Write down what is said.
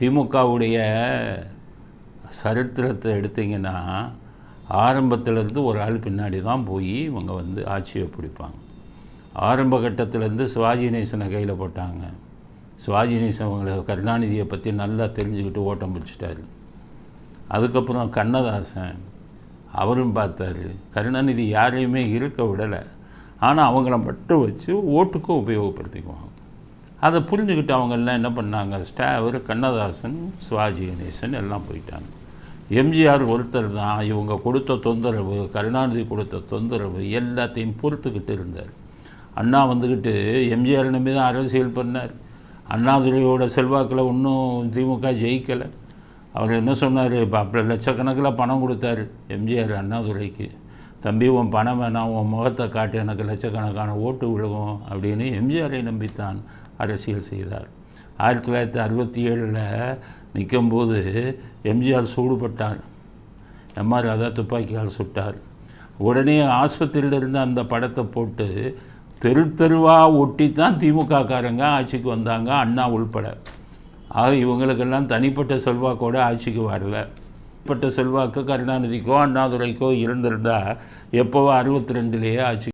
திமுகவுடைய சரித்திரத்தை எடுத்திங்கன்னா ஆரம்பத்திலேருந்து ஒரு ஆள் பின்னாடி தான் போய் இவங்க வந்து ஆட்சியை பிடிப்பாங்க. ஆரம்ப கட்டத்திலேருந்து சிவாஜி கணேசனை கையில் போட்டாங்க. சிவாஜி கணேசன் அவங்களை கருணாநிதியை பற்றி நல்லா தெரிஞ்சுக்கிட்டு ஓட்டம் பிடிச்சிட்டாரு. அதுக்கப்புறம் கண்ணதாசன் அவரும் பார்த்தாரு. கருணாநிதி யாரையுமே இருக்க விடலை, ஆனால் அவங்கள மட்டும் வச்சு ஓட்டுக்கும் உபயோகப்படுத்திக்குவாங்க. அதை புரிஞ்சுக்கிட்டு அவங்கெல்லாம் என்ன பண்ணாங்க, அவர் கண்ணதாசன் சிவாஜி கணேசன் எல்லாம் போயிட்டாங்க. எம்ஜிஆர் ஒருத்தர் தான் இவங்க கொடுத்த தொந்தரவு, கருணாநிதி கொடுத்த தொந்தரவு எல்லாத்தையும் பொறுத்துக்கிட்டு இருந்தார். அண்ணா வந்துக்கிட்டு எம்ஜிஆர் நம்பி தான் அரசியல் பண்ணார். அண்ணாதுரையோட செல்வாக்கில் இன்னும் திமுக ஜெயிக்கலை. அவர் என்ன சொன்னார், இப்போ அப்போ லட்சக்கணக்கில் பணம் கொடுத்தாரு எம்ஜிஆர் அண்ணாதுரைக்கு. தம்பி உன் பணம் வேணாம், உன் முகத்தை காட்டு, எனக்கு லட்சக்கணக்கான ஓட்டு விழுகும் அப்படின்னு எம்ஜிஆரை நம்பித்தான் அரசியல் செய்தார். 1967 நிற்கும்போது எம்ஜிஆர் சூடுபட்டார். எம்ஆர் ராதா துப்பாக்கியால் சுட்டார். உடனே ஆஸ்பத்திரியில் இருந்த அந்த படத்தை போட்டு தெரு தெருவாக ஒட்டி தான் திமுககாரங்க ஆட்சிக்கு வந்தாங்க, அண்ணா உள்பட. ஆக இவங்களுக்கெல்லாம் தனிப்பட்ட செல்வாக்கோடு ஆட்சிக்கு வரல. தனிப்பட்ட செல்வாக்கு கருணாநிதிக்கோ அண்ணாதுரைக்கோ இருந்திருந்தால் எப்போவோ 62 ஆட்சி